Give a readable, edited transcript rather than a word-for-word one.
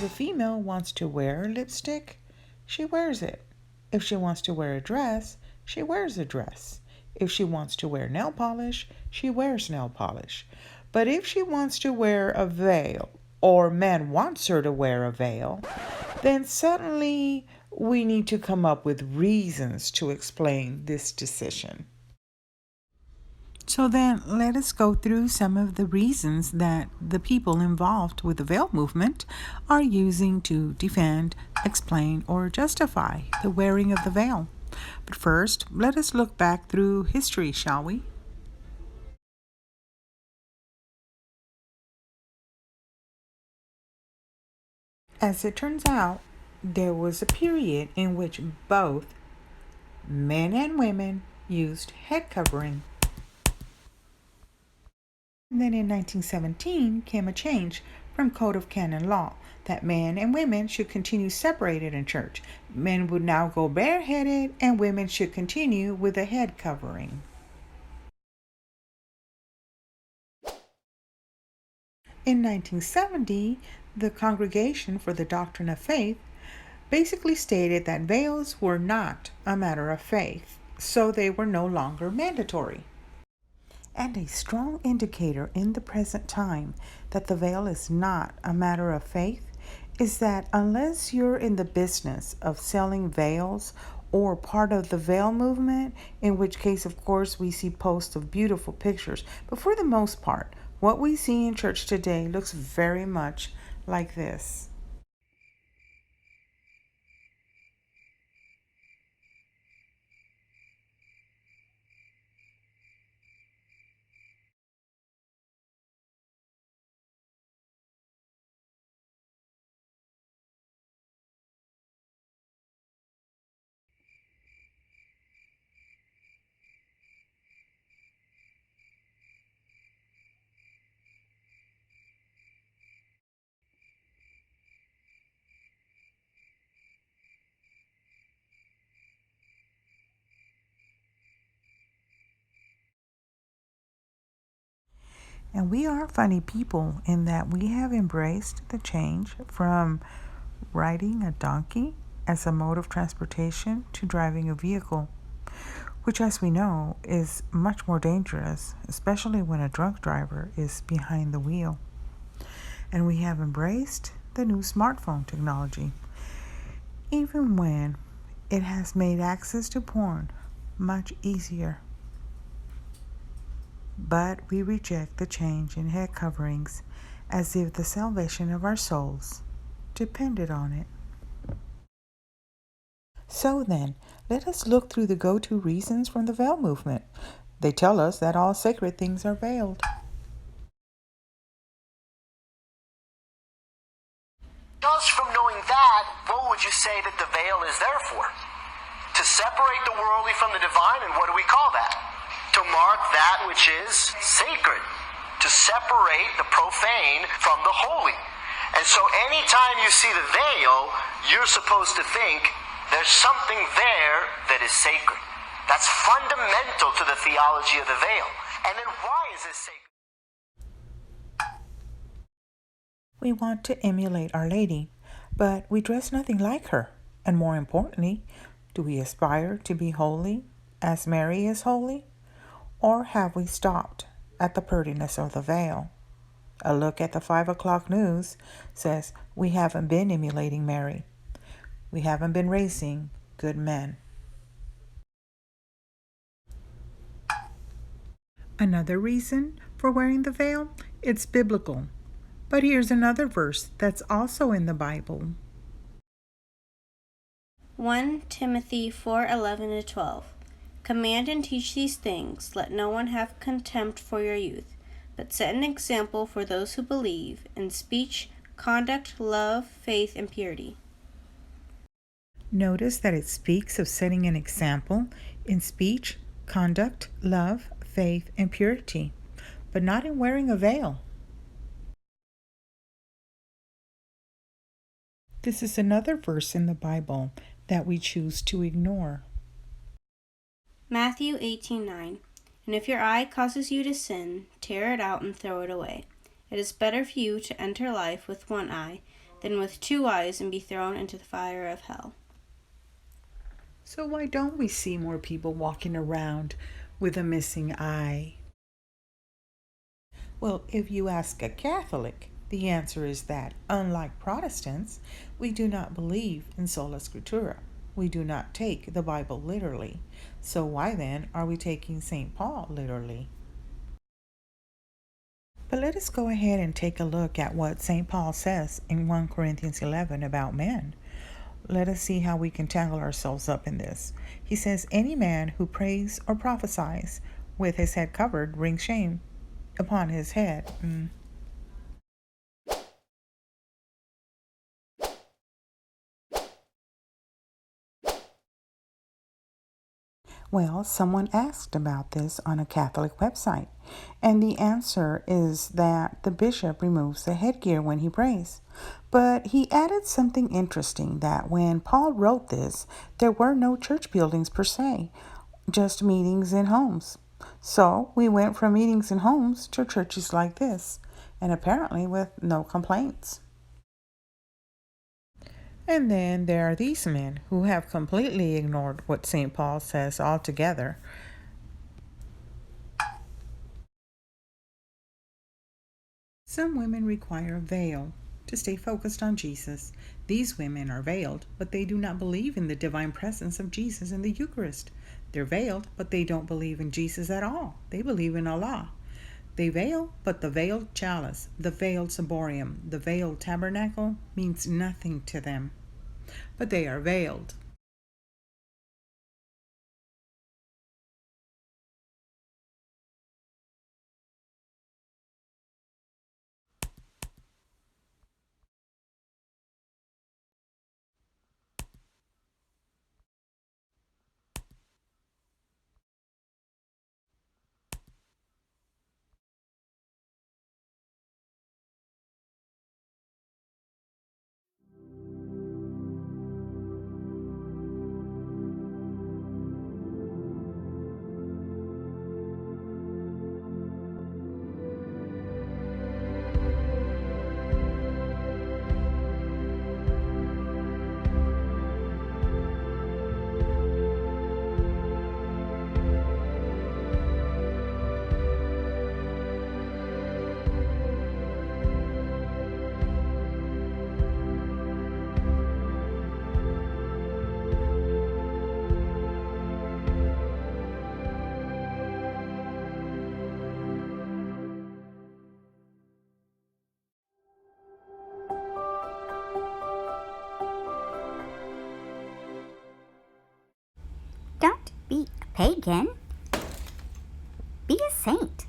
a female wants to wear lipstick, she wears it. If she wants to wear a dress, she wears a dress. If she wants to wear nail polish, she wears nail polish. But if she wants to wear a veil, or man wants her to wear a veil, then suddenly we need to come up with reasons to explain this decision. So then let us go through some of the reasons that the people involved with the veil movement are using to defend, explain, or justify the wearing of the veil. But first, let us look back through history, shall we? As it turns out, there was a period in which both men and women used head covering. And then in 1917 came a change from Code of Canon Law that men and women should continue separated in church. Men would now go bareheaded and women should continue with a head covering. In 1970, the Congregation for the Doctrine of Faith basically stated that veils were not a matter of faith, so they were no longer mandatory. And a strong indicator in the present time that the veil is not a matter of faith is that unless you're in the business of selling veils or part of the veil movement, in which case, of course, we see posts of beautiful pictures, but for the most part, what we see in church today looks very much like this. And we are funny people in that we have embraced the change from riding a donkey as a mode of transportation to driving a vehicle, which, as we know, is much more dangerous, especially when a drunk driver is behind the wheel. And we have embraced the new smartphone technology, even when it has made access to porn much easier. But we reject the change in head coverings as if the salvation of our souls depended on it. So then, let us look through the go-to reasons from the veil movement. They tell us that all sacred things are veiled. Just from knowing that, what would you say that the veil is there for? To separate the worldly from the divine, and what do we call that? To mark that which is sacred. To separate the profane from the holy. And so anytime you see the veil, you're supposed to think there's something there that is sacred. That's fundamental to the theology of the veil. And then why is this sacred? We want to emulate Our Lady, but we dress nothing like her. And more importantly, do we aspire to be holy as Mary is holy? Or have we stopped at the prettiness of the veil? A look at the 5 o'clock news says we haven't been emulating Mary. We haven't been raising good men. Another reason for wearing the veil? It's biblical. But here's another verse that's also in the Bible. 1 Timothy 4:11-12. Command and teach these things. Let no one have contempt for your youth, but set an example for those who believe in speech, conduct, love, faith, and purity. Notice that it speaks of setting an example in speech, conduct, love, faith, and purity, but not in wearing a veil. This is another verse in the Bible that we choose to ignore. Matthew 18:9. And if your eye causes you to sin, tear it out and throw it away. It is better for you to enter life with one eye than with 2 eyes and be thrown into the fire of hell. So why don't we see more people walking around with a missing eye? Well, if you ask a Catholic, the answer is that, unlike Protestants, we do not believe in sola scriptura. We do not take the Bible literally. So why then are we taking St. Paul literally? But let us go ahead and take a look at what St. Paul says in 1 Corinthians 11 about men. Let us see how we can tangle ourselves up in this. He says, any man who prays or prophesies with his head covered brings shame upon his head. Well, someone asked about this on a Catholic website, and the answer is that the bishop removes the headgear when he prays. But he added something interesting, that when Paul wrote this, there were no church buildings per se, just meetings in homes. So we went from meetings in homes to churches like this, and apparently with no complaints. And then there are these men who have completely ignored what St. Paul says altogether. Some women require a veil to stay focused on Jesus. These women are veiled, but they do not believe in the divine presence of Jesus in the Eucharist. They're veiled, but they don't believe in Jesus at all. They believe in Allah. They veil, but the veiled chalice, the veiled ciborium, the veiled tabernacle means nothing to them. But they are veiled. Don't be a pagan. Be a saint.